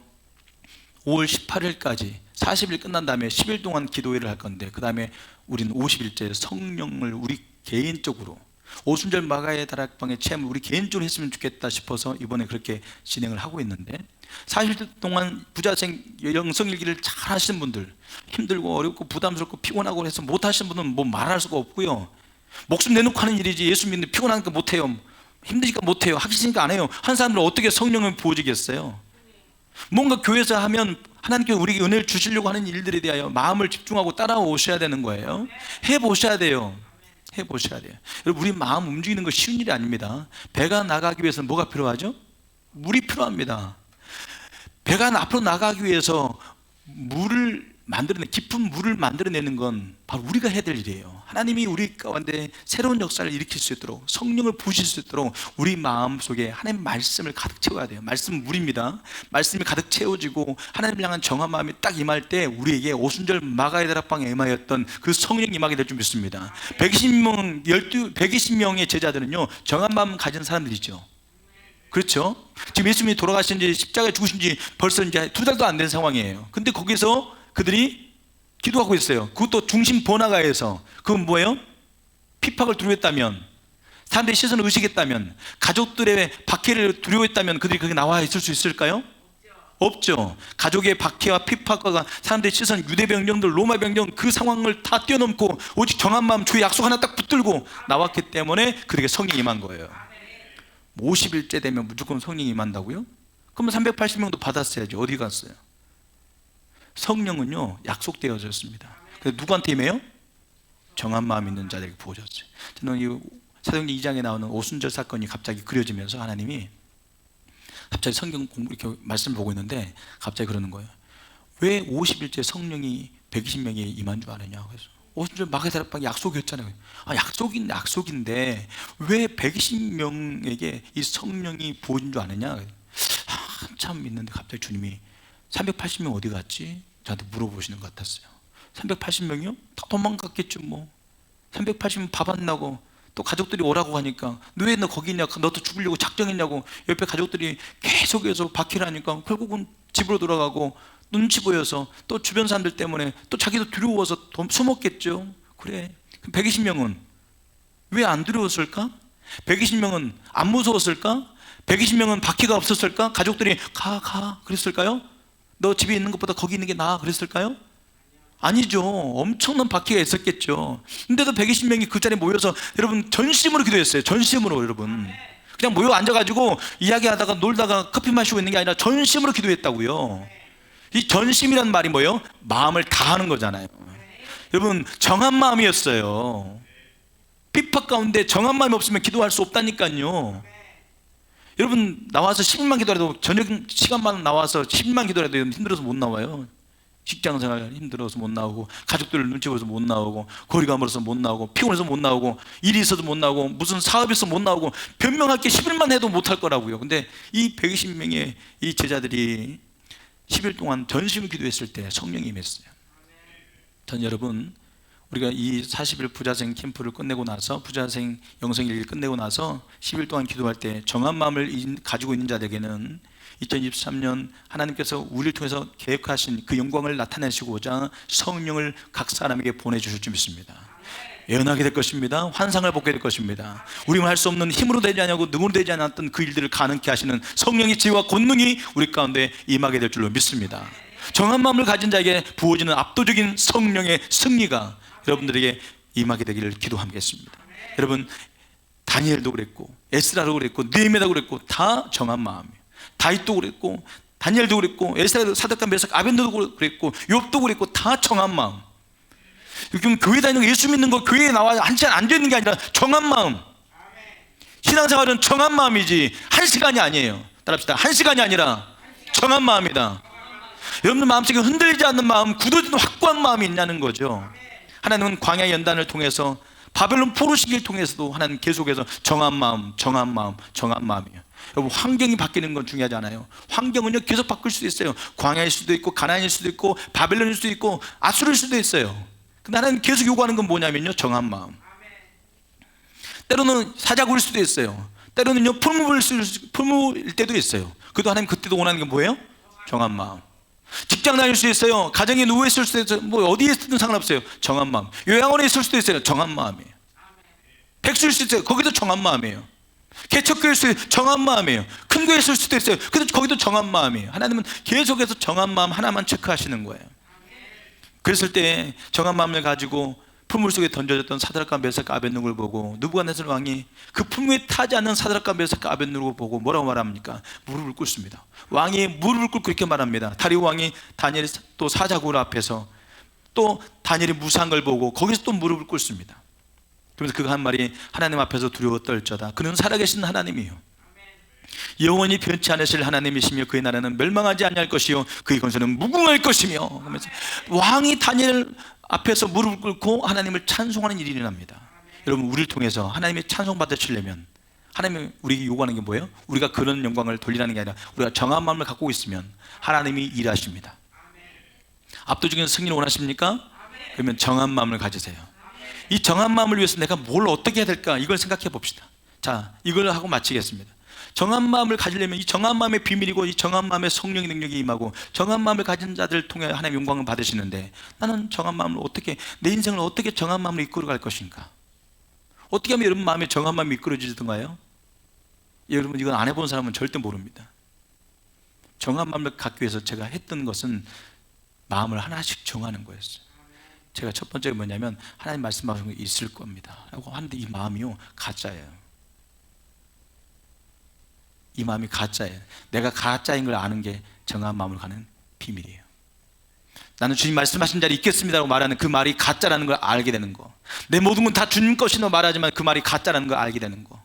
Speaker 1: 5월 18일까지 40일 끝난 다음에 10일 동안 기도회를 할 건데, 그 다음에 우리는 50일째 성령을 우리 개인적으로 오순절 마가의 다락방의 체험을 우리 개인적으로 했으면 좋겠다 싶어서 이번에 그렇게 진행을 하고 있는데, 40일 동안 부자생 영성일기를 잘 하시는 분들, 힘들고 어렵고 부담스럽고 피곤하고 해서 못 하시는 분은 뭐 말할 수가 없고요. 목숨 내놓고 하는 일이지 예수 믿는데 피곤하니까 못해요, 힘드니까 못해요, 하기 싫으니까 안 해요. 한 사람들 어떻게 성령을 부어주겠어요? 뭔가 교회에서 하면 하나님께서 우리에게 은혜를 주시려고 하는 일들에 대하여 마음을 집중하고 따라오셔야 되는 거예요. 해보셔야 돼요. 해보셔야 돼요. 여러분, 우리 마음 움직이는 거 쉬운 일이 아닙니다. 배가 나가기 위해서는 뭐가 필요하죠? 물이 필요합니다. 배가 앞으로 나가기 위해서 깊은 물을 만들어내는 건 바로 우리가 해야 될 일이에요. 하나님이 우리 가운데 새로운 역사를 일으킬 수 있도록, 성령을 부으실 수 있도록 우리 마음 속에 하나님의 말씀을 가득 채워야 돼요. 말씀은 물입니다. 말씀이 가득 채워지고 하나님을 향한 정한 마음이 딱 임할 때 우리에게 오순절 마가의 다락방에 임하였던 그 성령이 임하게 될 줄 믿습니다. 120명의 제자들은요 정한 마음 가진 사람들이죠. 그렇죠? 지금 예수님이 돌아가신 지, 십자가에 죽으신 지 벌써 이제 2달도 안 된 상황이에요. 근데 거기서 그들이 기도하고 있어요. 그것도 중심 번화가에서. 그건 뭐예요? 핍박을 두려워했다면, 사람들의 시선을 의식했다면, 가족들의 박해를 두려워했다면 그들이 거기 나와 있을 수 있을까요? 없죠. 가족의 박해와 핍박과 사람들의 시선, 유대 병정들, 로마 병정, 그 상황을 다 뛰어넘고 오직 정한 마음, 주의 약속 하나 딱 붙들고 나왔기 때문에 그들에게 성령이 임한 거예요. 50일째 되면 무조건 성령이 임한다고요? 그러면 380명도 받았어야죠. 어디 갔어요? 성령은요 약속되어졌습니다. 그래서 누구한테 임해요? 정한 마음 있는 자들에게 부어졌어요. 저는 이 사도행전 2장에 나오는 오순절 사건이 갑자기 그려지면서 하나님이 갑자기 성경 공부 이렇게 말씀을 보고 있는데 갑자기 그러는 거예요. 왜 50일째 성령이 120명이 임한 줄 아느냐. 그래서 오순절 마가의 다락방이 약속이었잖아요. 약속인데 왜 120명에게 이 성령이 부어진 줄 아느냐. 한참 믿는데 갑자기 주님이 380명 어디 갔지? 저한테 물어보시는 것 같았어요. 380명이요? 다 도망갔겠죠 뭐. 380명 밥 안 나고 또 가족들이 오라고 하니까 왜 너 거기 있냐, 너도 죽으려고 작정했냐고 옆에 가족들이 계속해서 박해를 하니까 결국은 집으로 돌아가고 눈치 보여서 또 주변 사람들 때문에 또 자기도 두려워서 숨었겠죠. 그래, 120명은 왜 안 두려웠을까? 120명은 안 무서웠을까? 120명은 박해가 없었을까? 가족들이 가 그랬을까요? 너 집에 있는 것보다 거기 있는 게 나아 그랬을까요? 아니죠. 엄청난 박해가 있었겠죠. 근데도 120명이 그 자리에 모여서 여러분 전심으로 기도했어요. 전심으로. 여러분 그냥 모여 앉아가지고 이야기하다가 놀다가 커피 마시고 있는 게 아니라 전심으로 기도했다고요. 이 전심이란 말이 뭐예요? 마음을 다하는 거잖아요. 여러분 정한 마음이었어요. 핍박 가운데 정한 마음이 없으면 기도할 수 없다니까요. 여러분 나와서 10일만 기도해도, 저녁 시간만 나와서 10일만 기도해도 힘들어서 못 나와요. 직장생활 힘들어서 못 나오고, 가족들 눈치 보여서 못 나오고, 거리가 멀어서 못 나오고, 피곤해서 못 나오고, 일이 있어도 못 나오고, 무슨 사업이 있어서 못 나오고, 변명할 게 10일만 해도 못 할 거라고요. 근데 이 120명의 이 제자들이 10일 동안 전심을 기도했을 때 성령이 임했어요. 전 여러분 우리가 이 40일 부자생 캠프를 끝내고 나서, 부자생 영성일기를 끝내고 나서 10일 동안 기도할 때 정한 마음을 가지고 있는 자들에게는 2023년 하나님께서 우리를 통해서 계획하신 그 영광을 나타내시고자 성령을 각 사람에게 보내주실 줄 믿습니다. 예언하게 될 것입니다. 환상을 보게 될 것입니다. 우리만 할 수 없는 힘으로 되지 않냐고 능으로 되지 않았던 그 일들을 가능케 하시는 성령의 지혜와 권능이 우리 가운데 임하게 될 줄로 믿습니다. 정한 마음을 가진 자에게 부어지는 압도적인 성령의 승리가 여러분들에게 임하게 되기를 기도하겠습니다. 여러분, 다니엘도 그랬고 에스라도 그랬고 느헤미야도 그랬고 다 정한 마음이에요. 다윗도 그랬고 다니엘도 그랬고 에스라도 사드락과 메삭 아벤노도 그랬고 욥도 그랬고 다 정한 마음. 요즘 교회 다니는 거, 예수 믿는 거, 교회에 나와 한 시간 앉아 있는 게 아니라 정한 마음. 신앙생활은 정한 마음이지 한 시간이 아니에요. 따라합시다. 한 시간이 아니라 정한 마음이다. 여러분들 마음속에 흔들리지 않는 마음, 굳어지는 확고한 마음이 있냐는 거죠. 하나님은 광야 연단을 통해서, 바벨론 포로 시기를 통해서도 하나님 계속해서 정한 마음, 정한 마음, 정한 마음이에요. 여러분, 환경이 바뀌는 건 중요하지 않아요. 환경은요 계속 바뀔 수도 있어요. 광야일 수도 있고 가나안일 수도 있고 바벨론일 수도 있고 아수르일 수도 있어요. 근데 하나님 계속 요구하는 건 뭐냐면요, 정한 마음. 때로는 사자굴일 수도 있어요. 때로는요 풀무일 때도 있어요. 그래도 하나님 그때도 원하는 게 뭐예요? 정한 마음. 직장 다닐 수 있어요. 가정에 누워 있을 수도 있어요. 뭐 어디에 있든 상관없어요. 정한 마음. 요양원에 있을 수도 있어요. 정한 마음이에요. 백수일 수도 있어요. 거기도 정한 마음이에요. 개척교회일 수도 있어요. 정한 마음이에요. 큰 교회에 있을 수도 있어요. 그래도 거기도 정한 마음이에요. 하나님은 계속해서 정한 마음 하나만 체크하시는 거예요. 그랬을 때 정한 마음을 가지고 풀물 속에 던져졌던 사드락과 메삭과 아벳느고를 보고 느부갓네살 왕이 그 풀무에 타지 않는 사드락과 메삭과 아벳느고를 보고 뭐라고 말합니까? 무릎을 꿇습니다. 왕이 무릎을 꿇고 그렇게 말합니다. 다리오 왕이 다니엘이 또 사자굴 앞에서 또 다니엘이 무사한 걸 보고 거기서 또 무릎을 꿇습니다. 그러면서 그가 한 말이 하나님 앞에서 두려워 떨져다. 그는 살아계신 하나님이요 영원히 변치 않으실 하나님이시며 그의 나라는 멸망하지 아니할 것이요 그의 권세는 무궁할 것이며. 그러면서 왕이 다니엘 앞에서 무릎을 꿇고 하나님을 찬송하는 일이 일어납니다. 여러분, 우리를 통해서 하나님의 찬송 받으시려면 하나님이 우리에게 요구하는 게 뭐예요? 우리가 그런 영광을 돌리라는 게 아니라 우리가 정한 마음을 갖고 있으면 하나님이 일하십니다. 압도적인 승리를 원하십니까? 그러면 정한 마음을 가지세요. 이 정한 마음을 위해서 내가 뭘 어떻게 해야 될까? 이걸 생각해 봅시다. 자, 이걸 하고 마치겠습니다. 정한 마음을 가지려면 이 정한 마음의 비밀이고 이 정한 마음의 성령의 능력이 임하고 정한 마음을 가진 자들을 통해 하나님의 영광을 받으시는데, 나는 정한 마음을 어떻게, 내 인생을 어떻게 정한 마음으로 이끌어갈 것인가? 어떻게 하면 여러분 마음에 정한 마음이 이끌어지던가요? 여러분, 이건 안 해본 사람은 절대 모릅니다. 정한 마음을 갖기 위해서 제가 했던 것은 마음을 하나씩 정하는 거였어요. 제가 첫 번째가 뭐냐면 하나님 말씀하신 게 있을 겁니다 라고 하는데 이 마음이요 가짜예요. 이 마음이 가짜예요. 내가 가짜인 걸 아는 게 정한 마음을 가는 비밀이에요. 나는 주님 말씀하신 자리 있겠습니다라고 말하는 그 말이 가짜라는 걸 알게 되는 거. 내 모든 건 다 주님 것이라고 말하지만 그 말이 가짜라는 걸 알게 되는 거.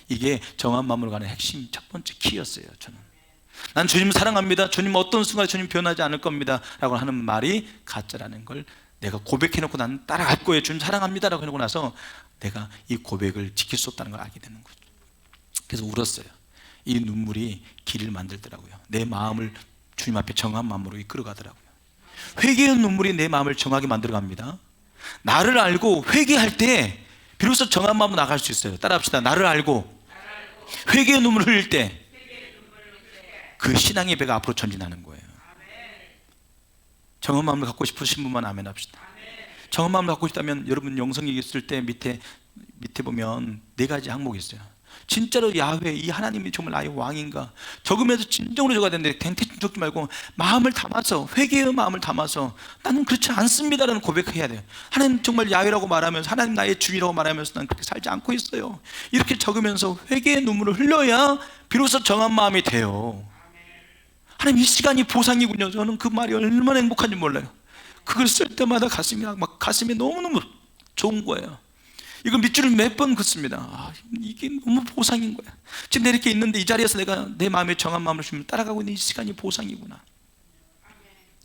Speaker 1: 이게 정한 마음으로 가는 핵심 첫 번째 키였어요. 저는 난 주님 사랑합니다, 주님 어떤 순간 주님 변하지 않을 겁니다 라고 하는 말이 가짜라는 걸 내가 고백해놓고 나는 따라갈 거예요. 주님 사랑합니다 라고 해놓고 나서 내가 이 고백을 지킬 수 없다는 걸 알게 되는 거죠. 그래서 울었어요. 이 눈물이 길을 만들더라고요. 내 마음을 주님 앞에 정한 마음으로 이끌어가더라고요. 회개의 눈물이 내 마음을 정하게 만들어갑니다. 나를 알고 회개할 때 비로소 정한 마음으로 나갈 수 있어요. 따라합시다. 나를 알고 회개의 눈물을 흘릴 때 그 신앙의 배가 앞으로 전진하는 거예요. 정한 마음을 갖고 싶으신 분만 아멘 합시다. 정한 마음을 갖고 싶다면 여러분 영성이 있을 때 밑에 보면 4가지 항목이 있어요. 진짜로 야훼, 이 하나님이 정말 나의 왕인가? 적으면서 진정으로 적어야 되는데 대충 적지 말고 마음을 담아서, 회개의 마음을 담아서 나는 그렇지 않습니다라는 고백해야 돼요. 하나님 정말 야훼라고 말하면서, 하나님 나의 주이라고 말하면서 난 그렇게 살지 않고 있어요. 이렇게 적으면서 회개의 눈물을 흘려야 비로소 정한 마음이 돼요. 하나님, 이 시간이 보상이군요. 저는 그 말이 얼마나 행복한지 몰라요. 그걸 쓸 때마다 가슴이 너무너무 좋은 거예요. 이거 밑줄을 몇 번 긋습니다. 이게 너무 보상인 거야. 지금 이렇게 있는데 이 자리에서 내가 내 마음에 정한 마음을 주면 따라가고 있는 이 시간이 보상이구나.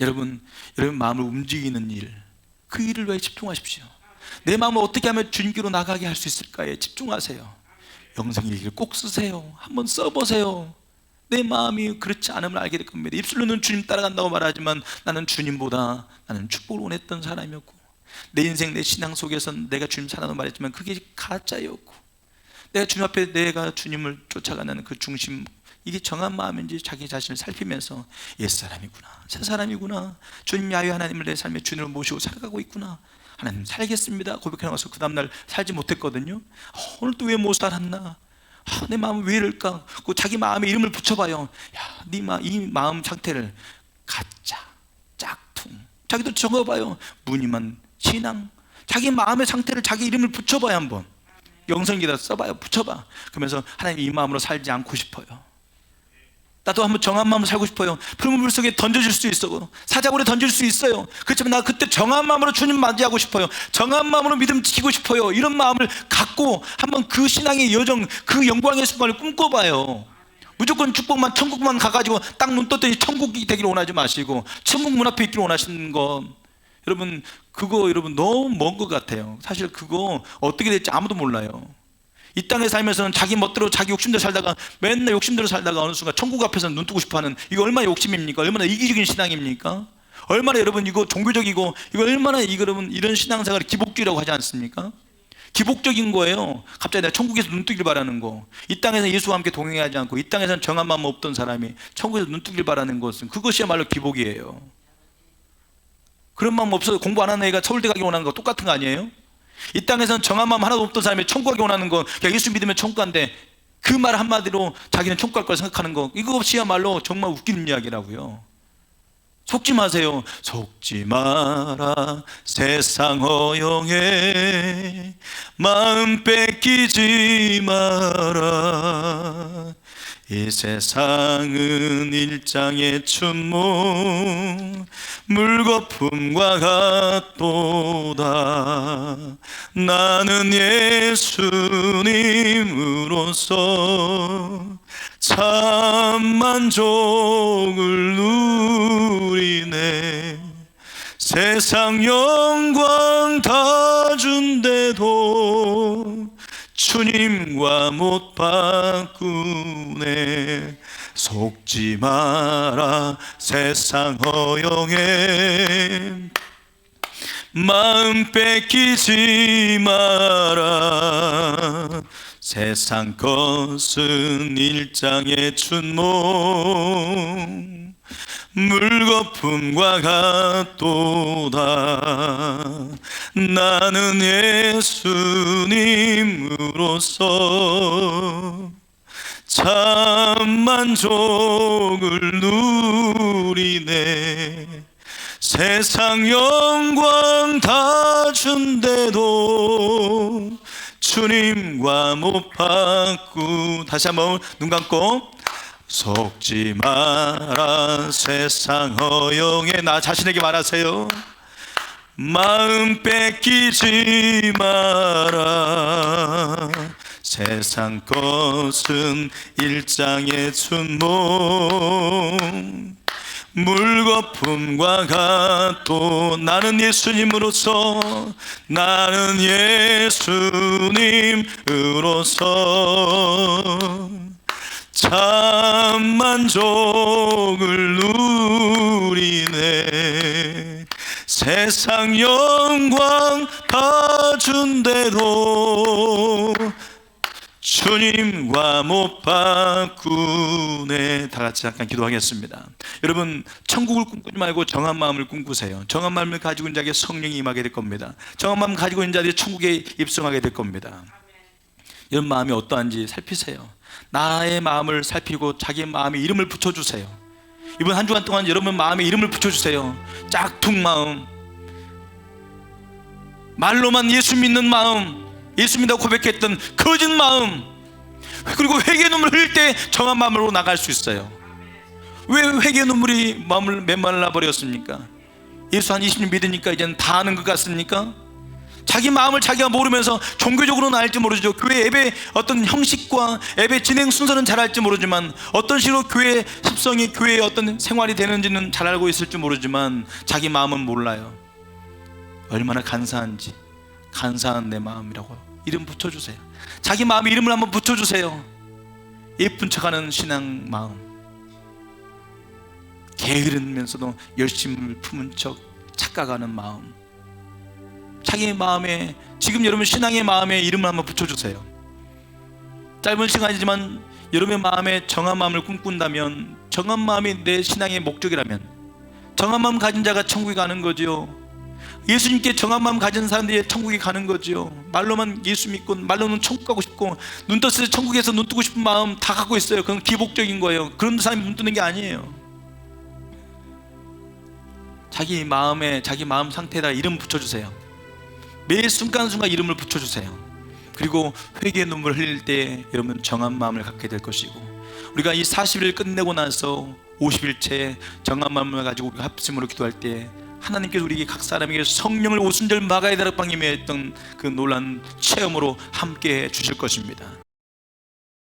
Speaker 1: 여러분 마음을 움직이는 일, 그 일을 위해 집중하십시오. 내 마음을 어떻게 하면 주님께로 나가게 할 수 있을까에 집중하세요. 영성일기를 꼭 쓰세요. 한번 써보세요. 내 마음이 그렇지 않음을 알게 될 겁니다. 입술로는 주님 따라간다고 말하지만 나는 주님보다 나는 축복을 원했던 사람이었고, 내 인생 내 신앙 속에서 내가 주님 사랑으로 말했지만 그게 가짜였고, 내가 주님 앞에 내가 주님을 쫓아가는 그 중심, 이게 정한 마음인지 자기 자신을 살피면서 옛사람이구나, 새사람이구나, 주님 야훼 하나님을 내 삶의 주님을 모시고 살아가고 있구나, 하나님 살겠습니다 고백해 나가서 그 다음날 살지 못했거든요. 오늘 또 왜 못 살았나, 내 마음은 왜 이럴까. 그 자기 마음에 이름을 붙여봐요. 야, 이 마음 상태를 가짜, 짝퉁, 자기도 적어봐요. 무늬만 신앙. 자기 마음의 상태를 자기 이름을 붙여봐요. 한번 영성기다 써봐요. 붙여봐. 그러면서 하나님 이 마음으로 살지 않고 싶어요. 나도 한번 정한 마음으로 살고 싶어요. 푸른 물 속에 던져줄 수 있어. 사자굴에 던질 수 있어요. 그렇지만 나 그때 정한 마음으로 주님 맞이하고 싶어요. 정한 마음으로 믿음 지키고 싶어요. 이런 마음을 갖고 한번 그 신앙의 여정, 그 영광의 순간을 꿈꿔봐요. 무조건 축복만, 천국만 가가지고 딱 눈 떴더니 천국이 되기를 원하지 마시고 천국 문 앞에 있기를 원하시는 건, 여러분 그거 여러분 너무 먼 것 같아요. 사실 그거 어떻게 될지 아무도 몰라요. 이 땅에 살면서는 자기 멋대로 자기 욕심대로 살다가, 맨날 욕심대로 살다가 어느 순간 천국 앞에서 눈 뜨고 싶어하는, 이거 얼마나 욕심입니까? 얼마나 이기적인 신앙입니까? 얼마나 여러분 이거 종교적이고, 이거 얼마나 여러분 이런 신앙생활을 기복주의라고 하지 않습니까? 기복적인 거예요. 갑자기 내가 천국에서 눈 뜨길 바라는 거, 이 땅에서 예수와 함께 동행하지 않고 이 땅에서는 정한 마음 없던 사람이 천국에서 눈 뜨길 바라는 것은, 그것이야말로 기복이에요. 그런 마음 없어서 공부 안 하는 애가 서울대 가기 원하는 거 똑같은 거 아니에요? 이 땅에서는 정한 마음 하나도 없던 사람이 천국 가기 원하는 거, 그냥 예수 믿으면 천국 간대, 그 말 한마디로 자기는 천국 갈 거라 생각하는 거, 이것이야말로 정말 웃기는 이야기라고요. 속지 마세요. 속지 마라 세상 허영에 마음 뺏기지 마라. 이 세상은 일장의 춘몽 물거품과 같도다. 나는 예수님으로서 참 만족을 누리네. 세상 영광 다 준대도 주님과 못 바꾸네. 속지 마라 세상 허영에 마음 뺏기지 마라. 세상 것은 일장의 춘몽 물거품과 같도다. 나는 예수님으로서 참 만족을 누리네. 세상 영광 다 준대도 주님과 못 바꾸. 다시 한번 눈 감고 속지 마라 세상 허영에, 나 자신에게 말하세요. 마음 뺏기지 마라. 세상 것은 일장의 춘몽 물거품과 같도. 나는 예수님으로서, 나는 예수님으로서 참 만족을 누리네. 세상 영광 다 준대도 주님과 못 바꾸네. 다 같이 잠깐 기도하겠습니다. 여러분 천국을 꿈꾸지 말고 정한 마음을 꿈꾸세요. 정한 마음을 가지고 있는 자에게 성령이 임하게 될 겁니다. 정한 마음 가지고 있는 자들이 천국에 입성하게 될 겁니다. 이런 마음이 어떠한지 살피세요. 나의 마음을 살피고 자기의 마음에 이름을 붙여주세요. 이번 한 주간 동안 여러분 마음에 이름을 붙여주세요. 짝퉁 마음, 말로만 예수 믿는 마음, 예수 믿다고 고백했던 거짓 마음, 그리고 회개 눈물 흘릴 때 정한 마음으로 나갈 수 있어요. 왜 회개 눈물이 마음을 메말라 버렸습니까? 예수 한 20년 믿으니까 이제는 다 아는 것 같습니까? 자기 마음을 자기가 모르면서 종교적으로는 알지 모르죠. 교회 예배 어떤 형식과 예배 진행 순서는 잘 알지 모르지만, 어떤 식으로 교회 습성이, 교회의 어떤 생활이 되는지는 잘 알고 있을지 모르지만 자기 마음은 몰라요. 얼마나 간사한지. 간사한 내 마음이라고 이름 붙여주세요. 자기 마음에 이름을 한번 붙여주세요. 예쁜 척하는 신앙 마음, 게으르면서도 열심을 품은 척 착각하는 마음, 자기 마음에, 지금 여러분 신앙의 마음에 이름을 한번 붙여주세요. 짧은 시간이지만 여러분의 마음에 정한 마음을 꿈꾼다면, 정한 마음이 내 신앙의 목적이라면, 정한 마음 가진 자가 천국에 가는 거죠. 예수님께 정한 마음 가진 사람들이 천국에 가는 거죠. 말로만 예수 믿고 말로는 천국 가고 싶고 눈 떴을 때 천국에서 눈 뜨고 싶은 마음 다 갖고 있어요. 그건 기복적인 거예요. 그런 사람이 눈 뜨는 게 아니에요. 자기 마음에, 자기 마음 상태에다 이름 붙여주세요. 매 순간순간 이름을 붙여주세요. 그리고 회개의 눈물을 흘릴 때 여러분 정한 마음을 갖게 될 것이고, 우리가 이 40일 끝내고 나서 50일째 정한 마음을 가지고 우리가 합심으로 기도할 때 하나님께서 우리에게 각 사람에게 성령을 오순절 마가의 다락방에 했던 그 놀라운 체험으로 함께 해 주실 것입니다.